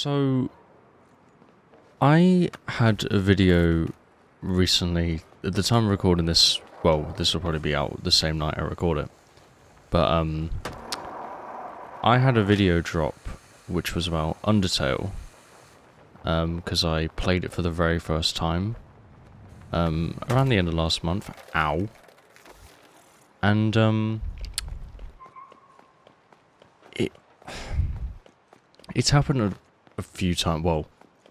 So, I had a video recently, at the time of recording this, well, this will probably be out the same night I record it, but I had a video drop which was about Undertale, because I played it for the very first time, around the end of last month, and it's happened a few times. Well,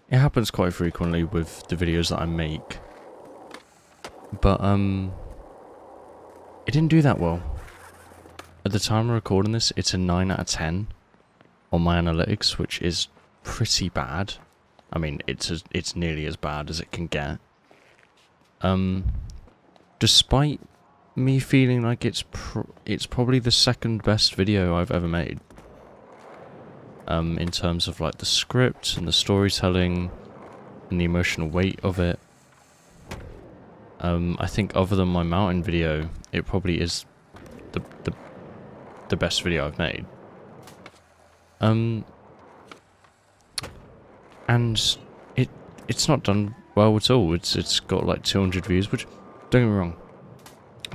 it happens quite frequently with the videos that I make, but it didn't do that well. At the time of recording this, it's a 9 out of 10 on my analytics, which is pretty bad. I mean, it's nearly as bad as it can get. Despite me feeling like it's probably the second best video I've ever made. In terms of like the script and the storytelling and the emotional weight of it. I think other than my mountain video, it probably is the best video I've made. And it's not done well at all. It's got like 200 views, which, don't get me wrong,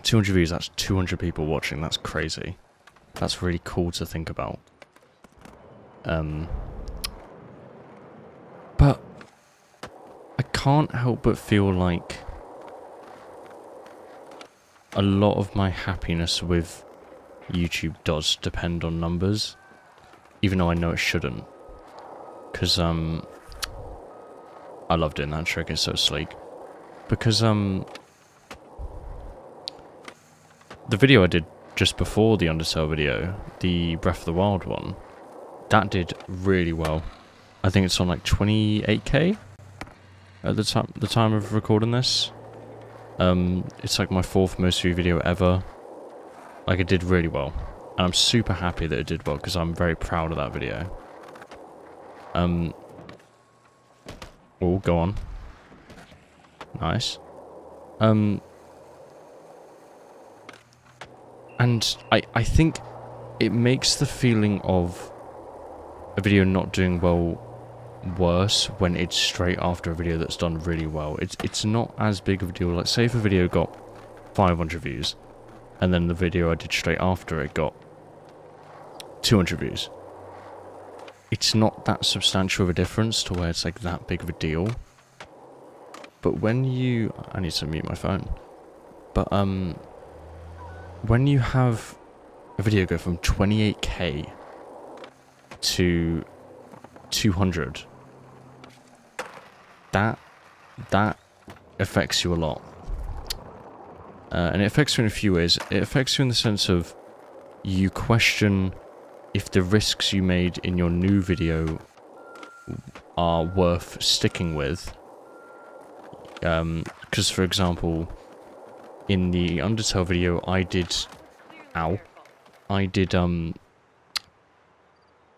200 views, that's 200 people watching. That's crazy. That's really cool to think about. But I can't help but feel like a lot of my happiness with YouTube does depend on numbers, even though I know it shouldn't. Because, I love doing that trick, it's so sleek. Because, the video I did just before the Undertale video, the Breath of the Wild one, that did really well. I think it's on like 28k at the time of recording this. It's like my 4th most viewed video ever. Like, it did really well, and I'm super happy that it did well because I'm very proud of that video. Oh, go on. Nice. And I think it makes the feeling of a video not doing well worse when it's straight after a video that's done really well. It's not as big of a deal. Like, say if a video got 500 views and then the video I did straight after it got 200 views. It's not that substantial of a difference to where it's like that big of a deal. But when you... I need to mute my phone. But when you have a video go from 28k to 200, that affects you a lot, and it affects you in a few ways. It affects you in the sense of you question if the risks you made in your new video are worth sticking with, because for example, in the Undertale video I did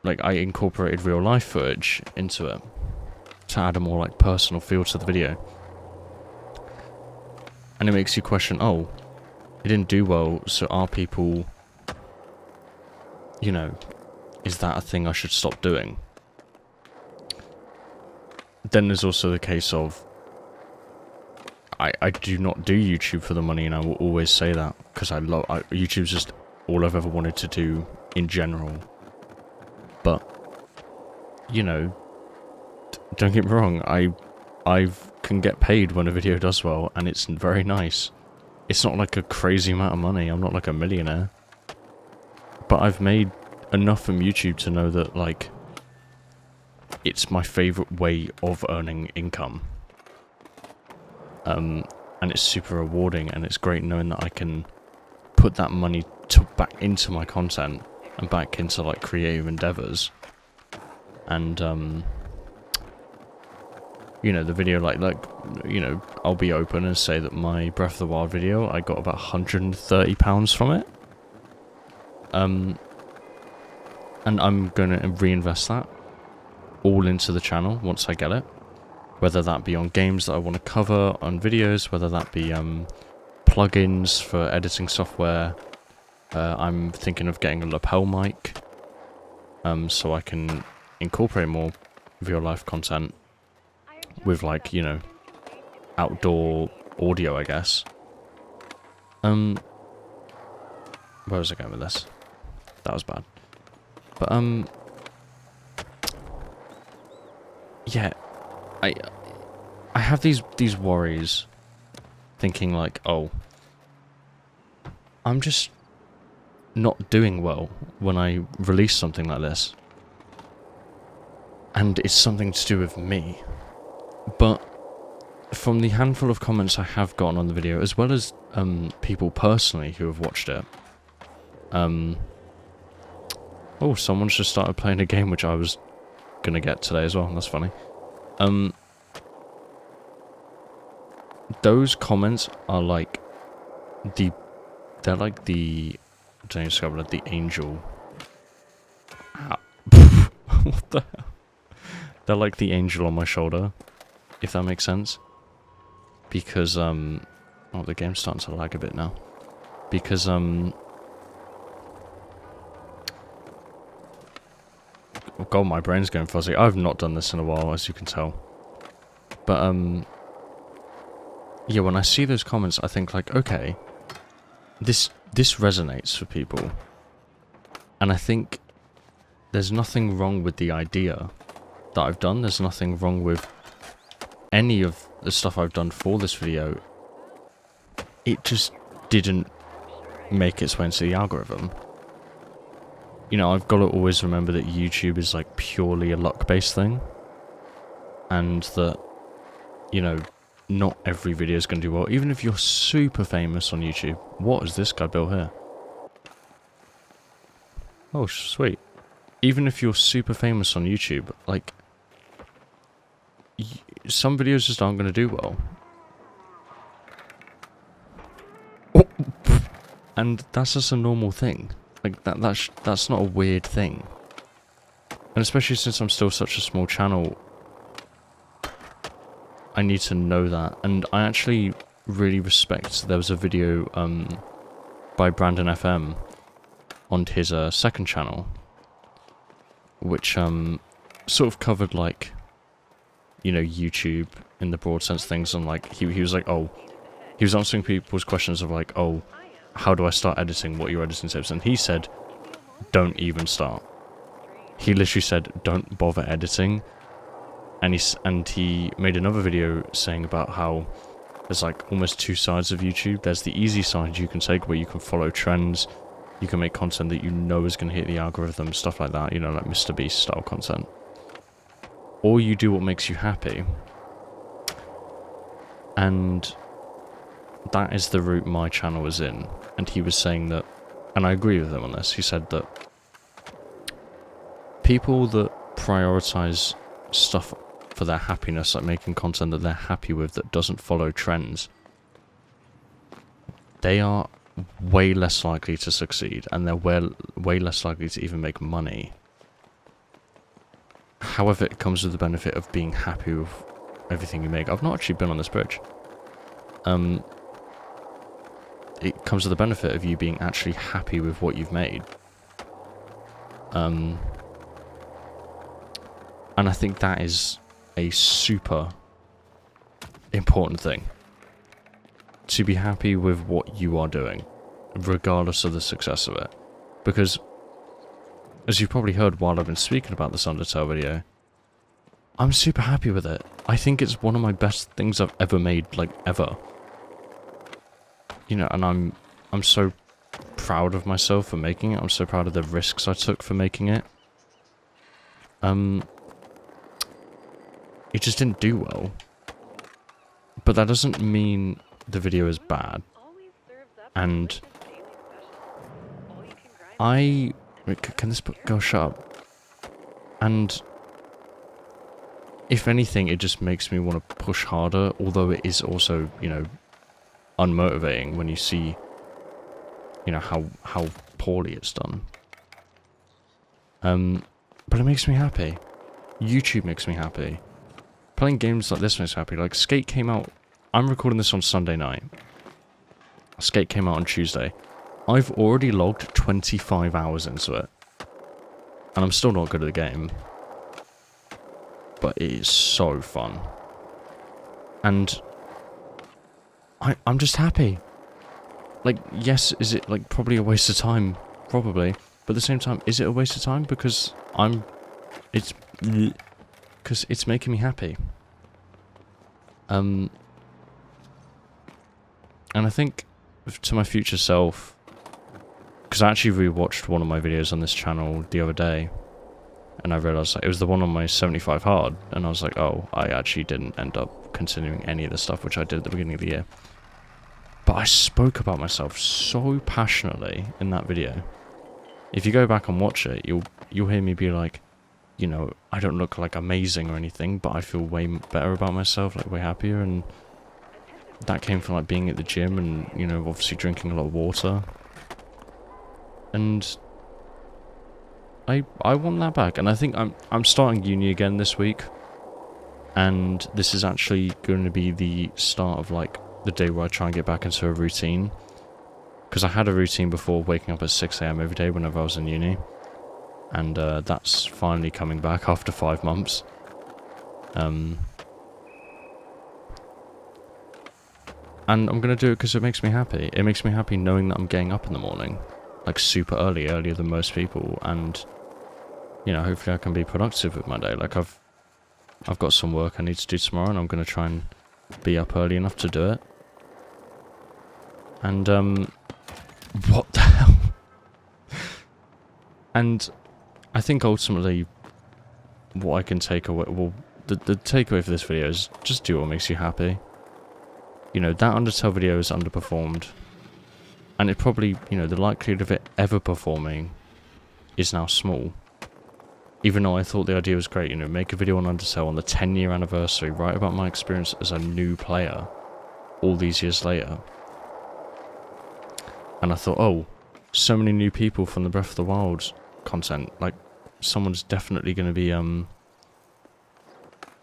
like, I incorporated real life footage into it to add a more like personal feel to the video. And it makes you question, oh, it didn't do well, so are people, you know, is that a thing I should stop doing? Then there's also the case of, I do not do YouTube for the money, and I will always say that, because YouTube's just all I've ever wanted to do in general. But, you know, don't get me wrong, I can get paid when a video does well, and it's very nice. It's not like a crazy amount of money, I'm not like a millionaire. But I've made enough from YouTube to know that, like, it's my favourite way of earning income. And it's super rewarding, and it's great knowing that I can put that money back into my content and back into like creative endeavors. And you know, the video, like you know, I'll be open and say that my Breath of the Wild video, I got about £130 from it, and I'm gonna reinvest that all into the channel once I get it, whether that be on games that I want to cover, on videos, whether that be plugins for editing software. I'm thinking of getting a lapel mic, so I can incorporate more real life content with, like, you know, outdoor audio, I guess. Where was I going with this? That was bad. But, yeah, I have these worries, thinking like, oh, I'm just not doing well when I release something like this. And it's something to do with me. But from the handful of comments I have gotten on the video, as well as people personally who have watched it, oh, someone's just started playing a game which I was gonna get today as well. That's funny. Those comments are like they're like the, I don't know, describe it, the angel. What the hell? They're like the angel on my shoulder, if that makes sense. Because oh, the game's starting to lag a bit now. Because oh god, my brain's going fuzzy. I've not done this in a while, as you can tell. But yeah, when I see those comments, I think like, okay, this resonates for people. And I think there's nothing wrong with the idea that I've done. There's nothing wrong with any of the stuff I've done for this video. It just didn't make its way into the algorithm. You know, I've got to always remember that YouTube is like purely a luck-based thing. And that, you know, not every video is going to do well. Even if you're super famous on YouTube. What has this guy built here? Oh, sweet. Even if you're super famous on YouTube, like, some videos just aren't going to do well. And that's just a normal thing. Like, that's not a weird thing. And especially since I'm still such a small channel, I need to know that. And I actually really respect, there was a video by Brandon FM on his second channel, which sort of covered, like, you know, YouTube in the broad sense of things. And like, he was like, oh, he was answering people's questions of like, oh, how do I start editing? What are your editing tips? And he said, don't even start. He literally said, don't bother editing. And he made another video saying about how there's like almost two sides of YouTube. There's the easy side you can take, where you can follow trends, you can make content that you know is going to hit the algorithm, stuff like that, you know, like Mr. Beast style content. Or you do what makes you happy. And that is the route my channel is in. And he was saying that, and I agree with him on this, he said that people that prioritize stuff for their happiness, like making content that they're happy with that doesn't follow trends, they are way less likely to succeed, and they're way less likely to even make money. However, it comes with the benefit of being happy with everything you make. I've not actually been on this bridge. It comes with the benefit of you being actually happy with what you've made. And I think that is a super important thing. To be happy with what you are doing, regardless of the success of it. Because, as you've probably heard while I've been speaking about this Undertale video, I'm super happy with it. I think it's one of my best things I've ever made, like, ever. You know, and I'm so proud of myself for making it. I'm so proud of the risks I took for making it. It just didn't do well. But that doesn't mean the video is bad. And can this girl shut up? And if anything, it just makes me want to push harder, although it is also, you know, unmotivating when you see, you know, how poorly it's done. But it makes me happy. YouTube makes me happy. Playing games like this makes me happy. Like, Skate came out, I'm recording this on Sunday night. Skate came out on Tuesday. I've already logged 25 hours into it. And I'm still not good at the game. but it is so fun. And I'm just happy. Like, yes, is it like probably a waste of time? Probably. But at the same time, is it a waste of time? Because it's making me happy. And I think to my future self, because I actually rewatched one of my videos on this channel the other day, and I realised like, it was the one on my 75 hard, and I was like, oh, I actually didn't end up continuing any of the stuff which I did at the beginning of the year. But I spoke about myself so passionately in that video. If you go back and watch it, you'll hear me be like, you know, I don't look like amazing or anything, but I feel way better about myself, like way happier, and that came from like being at the gym and, you know, obviously drinking a lot of water. And I want that back, and I think I'm starting uni again this week, and this is actually going to be the start of like the day where I try and get back into a routine, because I had a routine before, waking up at 6 AM every day whenever I was in uni, and that's finally coming back after 5 months. And I'm going to do it because it makes me happy. It makes me happy knowing that I'm getting up in the morning, like super early, earlier than most people, and you know, hopefully I can be productive with my day. Like I've got some work I need to do tomorrow, and I'm going to try and be up early enough to do it. And what the hell? And I think ultimately what I can take away, well, the takeaway for this video is just do what makes you happy. You know, that Undertale video is underperformed, and it probably, you know, the likelihood of it ever performing is now small. Even though I thought the idea was great, you know, make a video on Undertale on the 10-year anniversary, write about my experience as a new player all these years later. And I thought, oh, so many new people from the Breath of the Wild content, like, someone's definitely going to be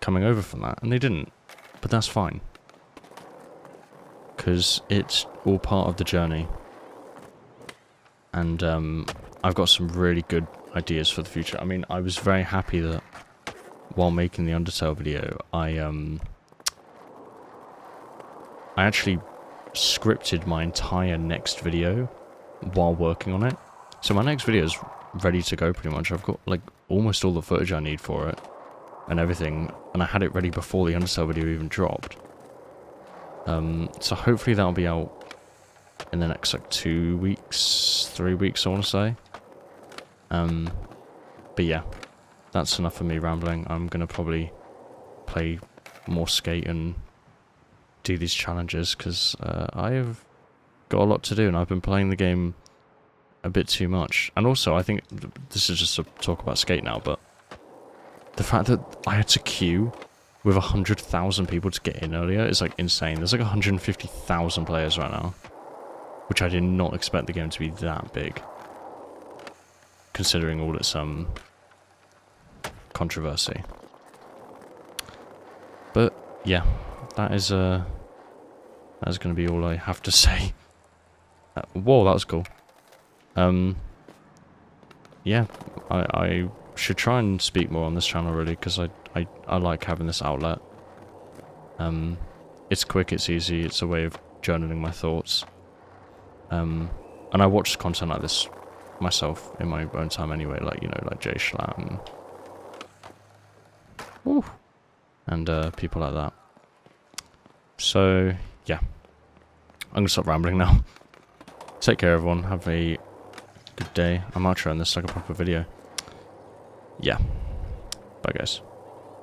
coming over from that, and they didn't. But that's fine, because it's all part of the journey. And I've got some really good ideas for the future. I mean, I was very happy that while making the Undertale video, I actually scripted my entire next video while working on it. So my next video is ready to go pretty much. I've got like almost all the footage I need for it and everything, and I had it ready before the Undertale video even dropped. So hopefully that'll be out in the next like 2 weeks, 3 weeks I want to say. But yeah, that's enough of me rambling. I'm gonna probably play more Skate and do these challenges, because I have got a lot to do, and I've been playing the game a bit too much. And also, I think this is just to talk about Skate now, but the fact that I had to queue with 100,000 people to get in earlier is like insane. There's like 150,000 players right now, which I did not expect the game to be that big, considering all its controversy. But yeah, that is going to be all I have to say. Whoa, that was cool. Yeah, I should try and speak more on this channel really, because I like having this outlet. It's quick, it's easy, it's a way of journaling my thoughts. And I watch content like this myself in my own time anyway, like, you know, like Jay Schlatt and people like that. So yeah, I'm gonna stop rambling now. Take care everyone, have a good day. I'm outroing this like a proper video. Yeah, bye guys.